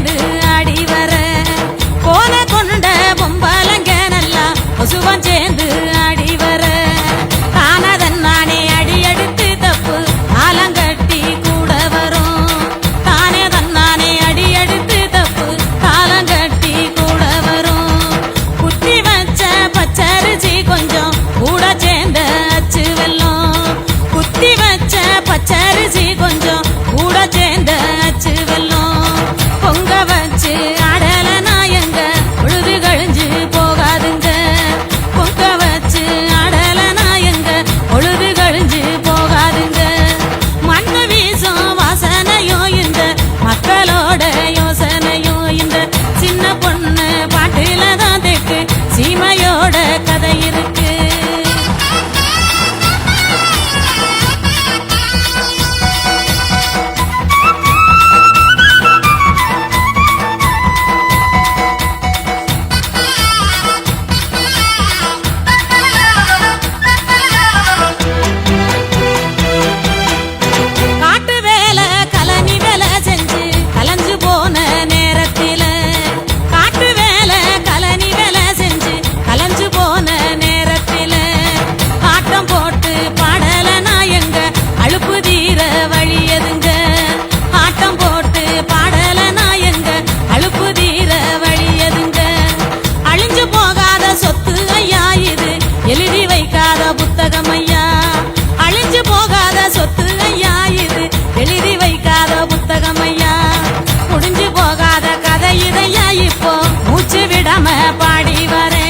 சேர்ந்து ஆடி வர கோல கொண்ட பொம்பலங்க நல்லா பசுவம் சேர்ந்து ஆடி வர தானதன் நானே அடி எடுத்து தப்பு ஆலங்கட்டி கூட வரும் தானே தன்னானே அடி எடுத்து தப்பு ஆலங்கட்டி கூட வரும் குத்தி வச்ச பச்சரிசி கொஞ்சம் கூட சேர்ந்த அச்சு வெல்லம் குத்தி வச்ச பச்சரிசி கொஞ்சம் கூட சேர்ந்த அச்சு வெல்லம் பொங்க வச்சு ஆடலனா எங்க பொழுது கழிஞ்சு போகாதுங்க பொங்க வச்சு ஆடலனா எங்க பொழுது கழிஞ்சு போகாதுங்க மண்ணு வீசும் வாசனையோ இந்த மக்களோட யோசனையோ இந்த சின்ன பொண்ணு பாட்டுல தான் தெக்கு சீமையோட கதை இருக்கு காட்டு வேலை கலனி வேலை செஞ்சு கலஞ்சு போன நேரத்தில காட்டு வேலை கலனி வேலை செஞ்சு கலஞ்சு போன நேரத்தில ஆட்டம் போட்டு பாடலனா எங்க அழுப்பு தீர வழியதுங்க ஆட்டம் போட்டு பாடலனா எங்க அழுப்பு தீர வழியதுங்க அழிஞ்சு போகாத சொத்து ஐயா இது எழுதி வைக்காத புத்தகம் ஐயா அழிஞ்சு போகாத சொத்து ஐயா இது எழுதி வைக்காத புத்தகம் ஐயா முடிஞ்சு போகாத கதை இதையா இப்போ மூச்சு விடாம பாடி வரேன்